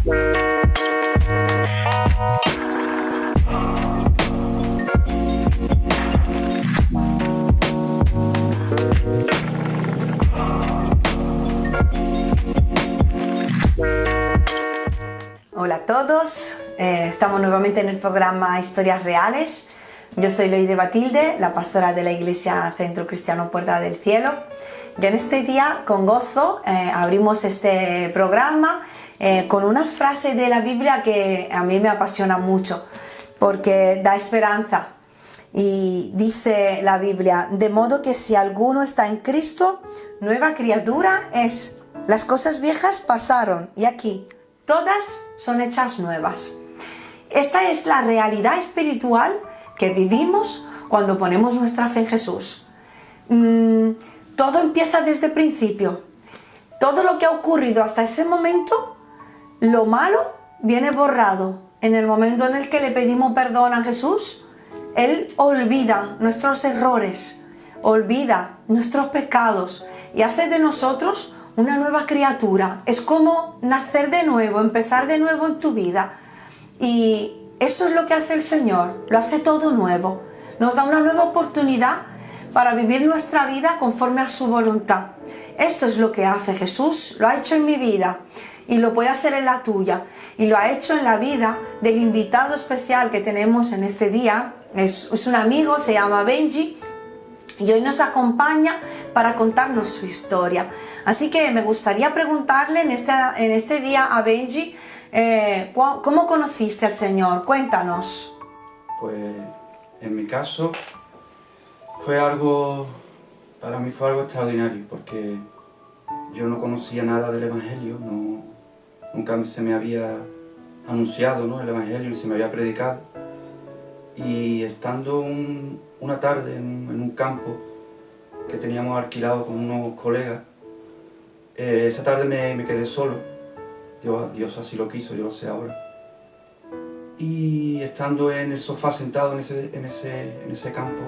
Hola a todos, estamos nuevamente en el programa Historias Reales. Yo soy Loide Batilde, la pastora de la Iglesia Centro Cristiano Puerta del Cielo. Y en este día, con gozo, abrimos este programa con una frase de la Biblia que a mí me apasiona mucho, porque da esperanza. Y dice la Biblia: de modo que si alguno está en Cristo, nueva criatura es. Las cosas viejas pasaron y aquí todas son hechas nuevas. Esta es la realidad espiritual que vivimos cuando ponemos nuestra fe en Jesús. Todo empieza desde el principio. Todo lo que ha ocurrido hasta ese momento, lo malo viene borrado. En el momento en el que le pedimos perdón a Jesús, Él olvida nuestros errores, olvida nuestros pecados y hace de nosotros una nueva criatura. Es como nacer de nuevo, empezar de nuevo en tu vida. Y eso es lo que hace el Señor, lo hace todo nuevo. Nos da una nueva oportunidad para vivir nuestra vida conforme a su voluntad. Eso es lo que hace Jesús, lo ha hecho en mi vida y lo puede hacer en la tuya. Y lo ha hecho en la vida del invitado especial que tenemos en este día. Es un amigo, se llama Benji. Y hoy nos acompaña para contarnos su historia. Así que me gustaría preguntarle en este día a Benji, ¿cómo conociste al Señor? Cuéntanos. Pues en mi caso para mí fue algo extraordinario, porque yo no conocía nada del Evangelio, nunca se me había anunciado, ¿no?, el Evangelio, ni se me había predicado. Y estando una tarde en un campo que teníamos alquilado con unos colegas, esa tarde me quedé solo. Dios así lo quiso, yo lo sé ahora. Y estando en el sofá sentado en ese campo,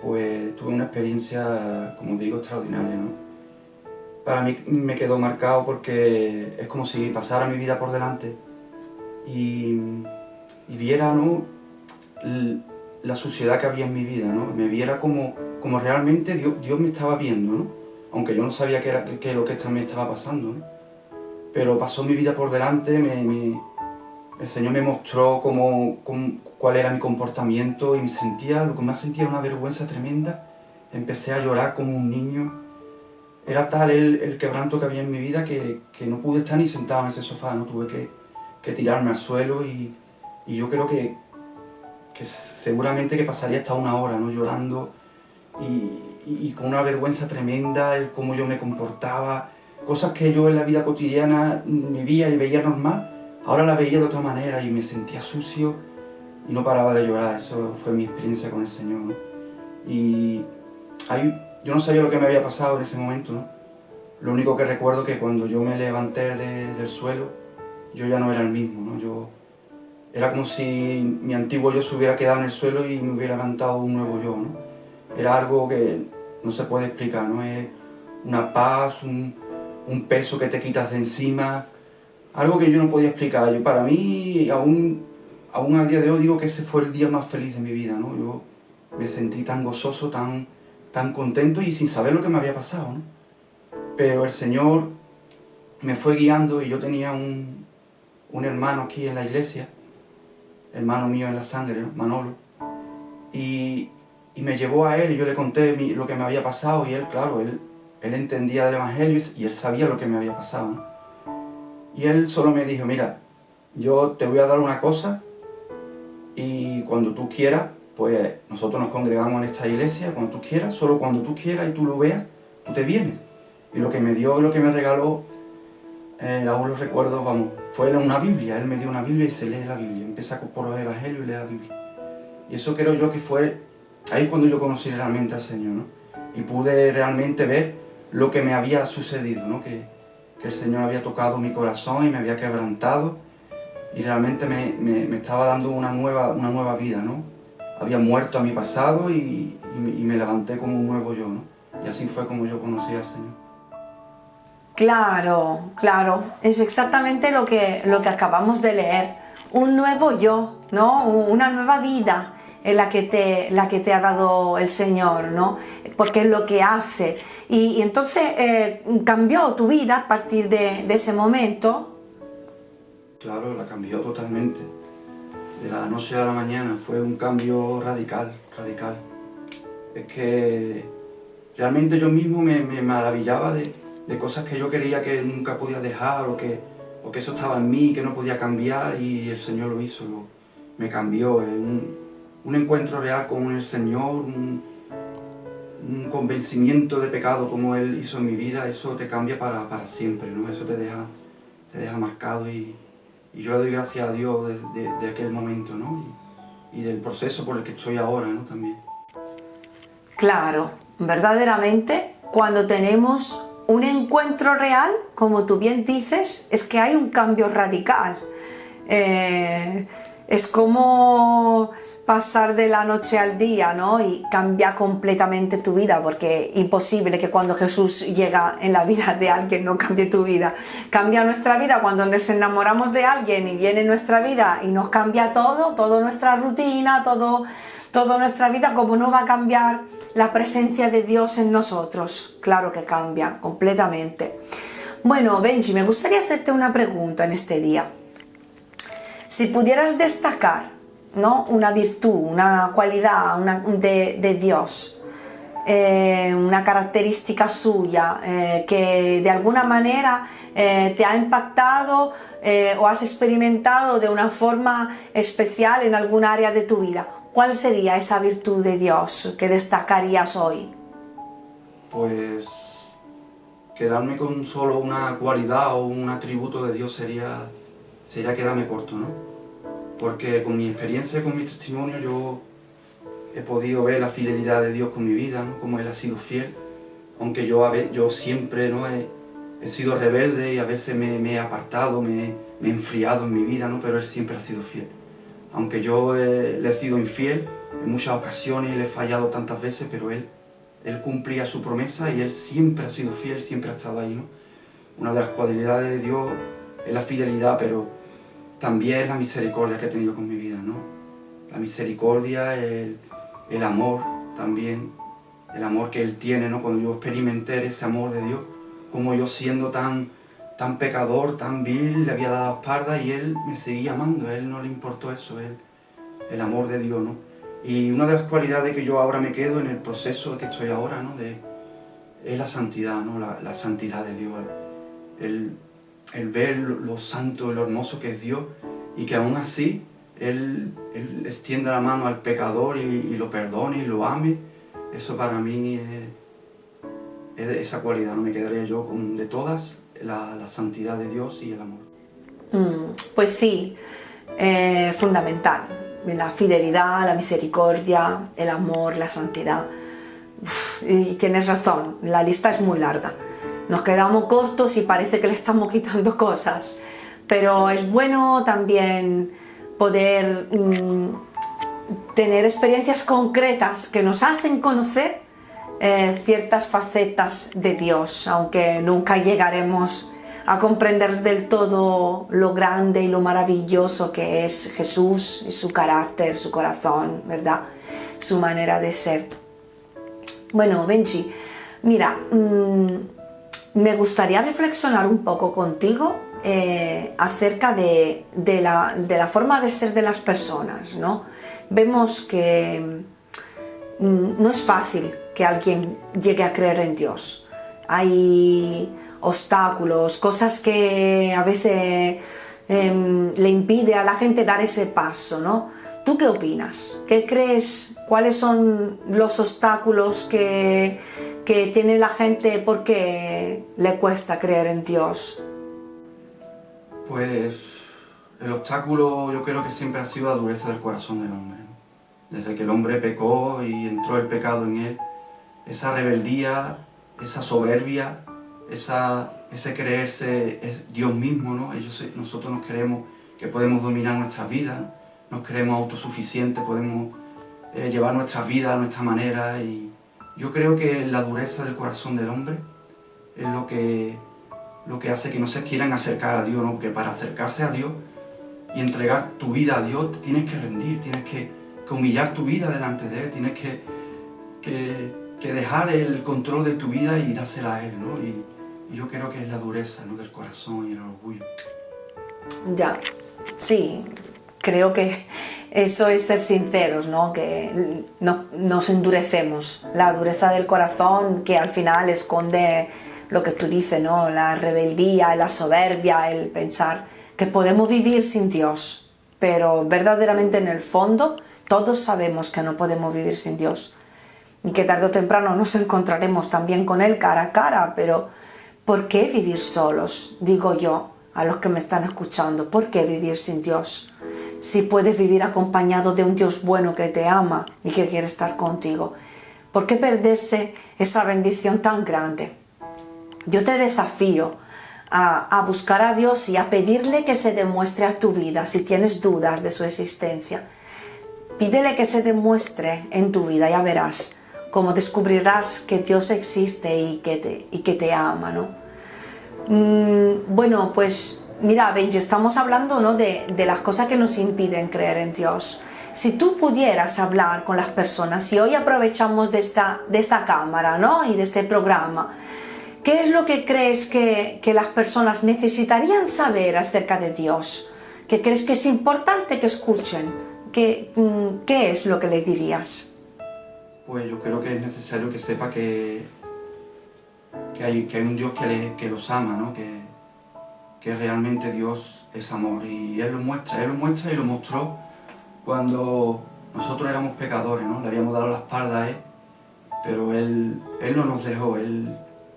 pues tuve una experiencia, como digo, extraordinaria, ¿no? Para mí me quedó marcado porque es como si pasara mi vida por delante y viera, ¿no?, la suciedad que había en mi vida, ¿no? Me viera como realmente Dios me estaba viendo, ¿no? Aunque yo no sabía qué es lo que me estaba pasando, ¿no? Pero pasó mi vida por delante, el Señor me mostró cuál era mi comportamiento y lo que más sentía era una vergüenza tremenda. Empecé a llorar como un niño. Era tal el quebranto que había en mi vida que no pude estar ni sentado en ese sofá, no tuve que tirarme al suelo y yo creo que seguramente que pasaría hasta una hora, ¿no?, llorando y con una vergüenza tremenda, el cómo yo me comportaba, cosas que yo en la vida cotidiana vivía y veía normal, ahora la veía de otra manera y me sentía sucio y no paraba de llorar. Eso fue mi experiencia con el Señor, ¿no? Y yo no sabía lo que me había pasado en ese momento, ¿no? Lo único que recuerdo que cuando yo me levanté del suelo, yo ya no era el mismo, ¿no? Era como si mi antiguo yo se hubiera quedado en el suelo y me hubiera levantado un nuevo yo, ¿no? Era algo que no se puede explicar, ¿no? Es una paz, un peso que te quitas de encima, algo que yo no podía explicar. Para mí, aún al día de hoy, digo que ese fue el día más feliz de mi vida, ¿no? Yo me sentí tan gozoso, tan contento y sin saber lo que me había pasado, ¿no? Pero el Señor me fue guiando y yo tenía un hermano aquí en la iglesia, hermano mío en la sangre, ¿no?, Manolo, y me llevó a él y yo le conté lo que me había pasado y él, claro, él entendía del Evangelio y él sabía lo que me había pasado, ¿no? Y él solo me dijo: mira, yo te voy a dar una cosa y cuando tú quieras, pues nosotros nos congregamos en esta iglesia, cuando tú quieras, solo cuando tú quieras y tú lo veas, tú te vienes. Y lo que me dio, lo que me regaló, aún lo recuerdo, vamos, fue una Biblia. Él me dio una Biblia y se lee la Biblia, empieza por los Evangelios y lee la Biblia. Y eso creo yo que fue ahí cuando yo conocí realmente al Señor, ¿no? Y pude realmente ver lo que me había sucedido, ¿no? Que el Señor había tocado mi corazón y me había quebrantado y realmente me estaba dando una nueva vida, ¿no? Había muerto a mi pasado y me levanté como un nuevo yo, ¿no? Y así fue como yo conocí al Señor. Claro, claro, es exactamente lo que acabamos de leer. Un nuevo yo, ¿no? Una nueva vida en la que te ha dado el Señor, ¿no? Porque es lo que hace. Y entonces cambió tu vida a partir de ese momento. Claro, la cambió totalmente. De la noche a la mañana fue un cambio radical, radical. Es que realmente yo mismo me maravillaba de cosas que yo creía que nunca podía dejar o que eso estaba en mí, que no podía cambiar, y el Señor lo hizo, me cambió. Un encuentro real con el Señor, un convencimiento de pecado como Él hizo en mi vida, eso te cambia para siempre, ¿no? Eso te deja marcado, y yo le doy gracias a Dios de aquel momento, ¿no? Y del proceso por el que estoy ahora, ¿no? También. Claro, verdaderamente, cuando tenemos un encuentro real, como tú bien dices, es que hay un cambio radical. Es como pasar de la noche al día, ¿no? Y cambia completamente tu vida, porque es imposible que cuando Jesús llega en la vida de alguien no cambie tu vida. Cambia nuestra vida cuando nos enamoramos de alguien y viene en nuestra vida y nos cambia todo, toda nuestra rutina, toda nuestra vida. ¿Cómo no va a cambiar la presencia de Dios en nosotros? Claro que cambia completamente. Bueno, Benji, me gustaría hacerte una pregunta en este día. Si pudieras destacar, ¿no?, una virtud, una cualidad de Dios, una característica suya que de alguna manera te ha impactado o has experimentado de una forma especial en algún área de tu vida, ¿cuál sería esa virtud de Dios que destacarías hoy? Pues quedarme con solo una cualidad o un atributo de Dios sería quedarme corto, ¿no? Porque con mi experiencia, con mi testimonio, yo he podido ver la fidelidad de Dios con mi vida, ¿no? Cómo Él ha sido fiel, aunque yo siempre, ¿no?, he sido rebelde y a veces me he apartado, me he enfriado en mi vida, ¿no? Pero Él siempre ha sido fiel. Aunque yo le he sido infiel en muchas ocasiones y le he fallado tantas veces, pero Él cumplía su promesa y Él siempre ha sido fiel, siempre ha estado ahí, ¿no? Una de las cualidades de Dios es la fidelidad, pero también es la misericordia que he tenido con mi vida, ¿no? La misericordia, el amor también, el amor que Él tiene, ¿no? Cuando yo experimenté ese amor de Dios, como yo siendo tan pecador, tan vil, le había dado la espalda y Él me seguía amando, a Él no le importó eso, el amor de Dios, ¿no? Y una de las cualidades que yo ahora me quedo en el proceso que estoy ahora, ¿no?, es la santidad, ¿no? La santidad de Dios, el ver lo santo y lo hermoso que es Dios, y que aún así Él extienda la mano al pecador y lo perdone y lo ame. Eso para mí es esa cualidad, no me quedaría yo con de todas, la santidad de Dios y el amor. Pues sí, fundamental. La fidelidad, la misericordia, el amor, la santidad. Y tienes razón, la lista es muy larga. Nos quedamos cortos y parece que le estamos quitando cosas, pero es bueno también poder tener experiencias concretas que nos hacen conocer ciertas facetas de Dios, aunque nunca llegaremos a comprender del todo lo grande y lo maravilloso que es Jesús y su carácter, su corazón, ¿verdad?, su manera de ser. Bueno, Benji, mira, me gustaría reflexionar un poco contigo acerca de la forma de ser de las personas, ¿no? Vemos que no es fácil que alguien llegue a creer en Dios. Hay obstáculos, cosas que a veces le impide a la gente dar ese paso, ¿no? ¿Tú qué opinas? ¿Qué crees? ¿Cuáles son los obstáculos que tiene la gente porque le cuesta creer en Dios? Pues el obstáculo yo creo que siempre ha sido la dureza del corazón del hombre, ¿no? Desde que el hombre pecó y entró el pecado en él, esa rebeldía, esa soberbia, ese creerse es Dios mismo, ¿no? Nosotros nos creemos que podemos dominar nuestras vidas, ¿no? Nos creemos autosuficientes, podemos llevar nuestras vidas a nuestra manera, y yo creo que la dureza del corazón del hombre es lo que lo que hace que no se quieran acercar a Dios, ¿no? Porque para acercarse a Dios y entregar tu vida a Dios, te tienes que rendir, tienes que humillar tu vida delante de Él, tienes que dejar el control de tu vida y dársela a Él, ¿no? Y yo creo que es la dureza, ¿no?, del corazón y el orgullo. Ya, sí, creo que eso es ser sinceros, ¿no? Que nos endurecemos, la dureza del corazón que al final esconde lo que tú dices, ¿no? La rebeldía, la soberbia, el pensar que podemos vivir sin Dios, pero verdaderamente en el fondo todos sabemos que no podemos vivir sin Dios y que tarde o temprano nos encontraremos también con Él cara a cara, pero ¿por qué vivir solos? Digo yo a los que me están escuchando, ¿por qué vivir sin Dios? Si puedes vivir acompañado de un Dios bueno que te ama y que quiere estar contigo, ¿por qué perderse esa bendición tan grande? Yo te desafío a buscar a Dios y a pedirle que se demuestre a tu vida si tienes dudas de su existencia. Pídele que se demuestre en tu vida, ya verás cómo descubrirás que Dios existe y que te ama, ¿no? Bueno, pues mira, Benji, estamos hablando, ¿no?, de las cosas que nos impiden creer en Dios. Si tú pudieras hablar con las personas, y hoy aprovechamos de esta cámara, ¿no?, y de este programa, ¿qué es lo que crees que las personas necesitarían saber acerca de Dios? ¿Qué crees que es importante que escuchen? ¿Qué es lo que les dirías? Pues yo creo que es necesario que sepa que hay un Dios que los ama, ¿no? Que realmente Dios es amor, y Él lo muestra y lo mostró cuando nosotros éramos pecadores, ¿no? Le habíamos dado la espalda a Él, pero Él no nos dejó, Él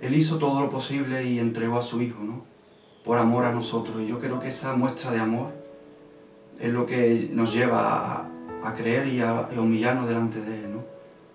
hizo todo lo posible y entregó a su Hijo, ¿no?, por amor a nosotros. Y yo creo que esa muestra de amor es lo que nos lleva a creer y a humillarnos delante de Él, ¿no?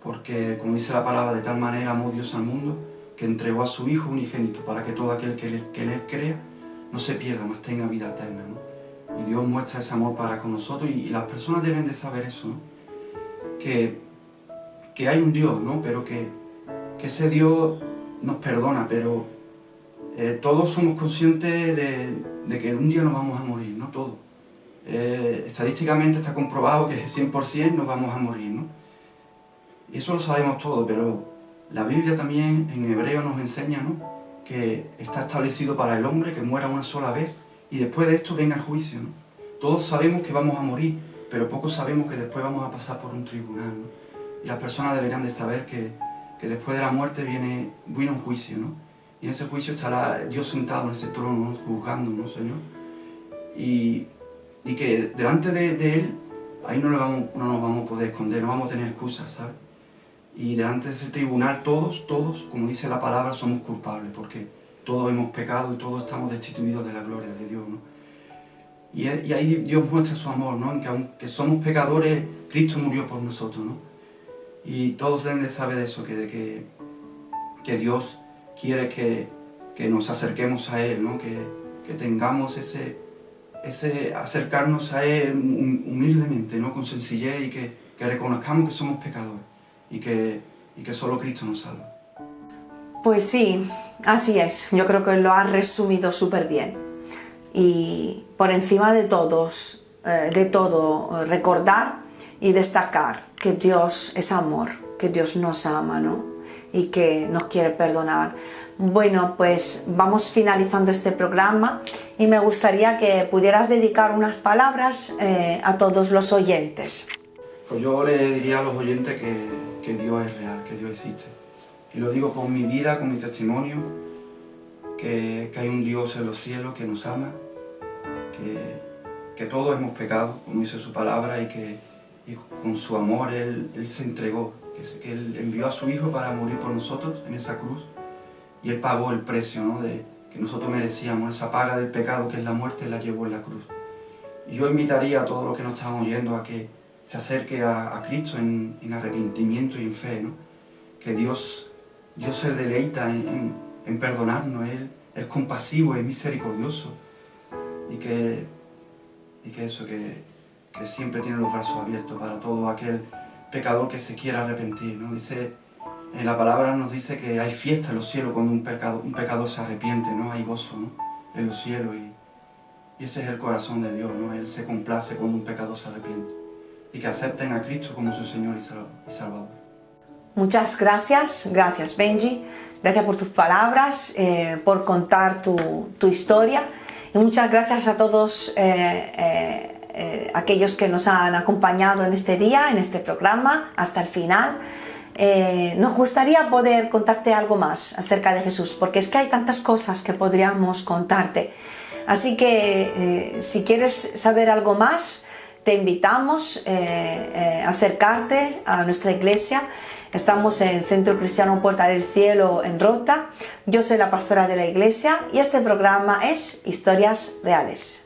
Porque, como dice la palabra, de tal manera amó Dios al mundo que entregó a su Hijo unigénito para que todo aquel que en Él crea no se pierda, mas tenga vida eterna, ¿no? Y Dios muestra ese amor para con nosotros, y las personas deben de saber eso, ¿no? Que hay un Dios, ¿no? Pero que ese Dios nos perdona, pero todos somos conscientes de que un día nos vamos a morir, ¿no? Todos. Estadísticamente está comprobado que 100% nos vamos a morir, ¿no? Y eso lo sabemos todos, pero la Biblia también en hebreo nos enseña, ¿no?, que está establecido para el hombre que muera una sola vez y después de esto venga el juicio, ¿no? Todos sabemos que vamos a morir, pero pocos sabemos que después vamos a pasar por un tribunal, ¿no? Y las personas deberían de saber que después de la muerte viene un juicio, ¿no? Y en ese juicio estará Dios sentado en ese trono, ¿no?, juzgándonos, Señor. Y que delante de Él, ahí no nos vamos a poder esconder, no vamos a tener excusas, ¿sabes? Y delante de ese tribunal todos, como dice la palabra, somos culpables, porque todos hemos pecado y todos estamos destituidos de la gloria de Dios, ¿no? Y ahí Dios muestra su amor, ¿no?, en que aunque somos pecadores, Cristo murió por nosotros, ¿no? Y todos deben de saber eso, que Dios quiere que nos acerquemos a Él, ¿no?, que tengamos ese acercarnos a Él humildemente, ¿no?, con sencillez, y que reconozcamos que somos pecadores y que solo Cristo nos salva. Pues sí, así es. Yo creo que lo has resumido súper bien. Y por encima de todo, recordar y destacar que Dios es amor, que Dios nos ama, ¿no?, y que nos quiere perdonar. Bueno, pues vamos finalizando este programa y me gustaría que pudieras dedicar unas palabras a todos los oyentes. Pues yo le diría a los oyentes que Dios es real, que Dios existe. Y lo digo con mi vida, con mi testimonio, que hay un Dios en los cielos que nos ama, que todos hemos pecado, como dice su palabra, y con su amor Él se entregó, que Él envió a su Hijo para morir por nosotros en esa cruz, y Él pagó el precio, ¿no?, que nosotros merecíamos. Esa paga del pecado, que es la muerte, la llevó en la cruz. Y yo invitaría a todos los que nos están oyendo a que se acerque a Cristo en arrepentimiento y en fe, ¿no? Que Dios se deleita en perdonarnos. Él es compasivo, es misericordioso, y que siempre tiene los brazos abiertos para todo aquel pecador que se quiera arrepentir, ¿no? Dice En la palabra nos dice que hay fiesta en los cielos cuando un pecador se arrepiente, ¿no? Hay gozo, ¿no? En los cielos y ese es el corazón de Dios, ¿no? Él se complace cuando un pecador se arrepiente y que acepten a Cristo como su Señor y Salvador. Muchas gracias, gracias Benji, gracias por tus palabras, por contar tu historia y muchas gracias a todos aquellos que nos han acompañado en este día, en este programa, hasta el final. Nos gustaría poder contarte algo más acerca de Jesús, porque es que hay tantas cosas que podríamos contarte. Así que si quieres saber algo más, te invitamos a acercarte a nuestra iglesia. Estamos en Centro Cristiano Puerta del Cielo en Rota. Yo soy la pastora de la iglesia y este programa es Historias Reales.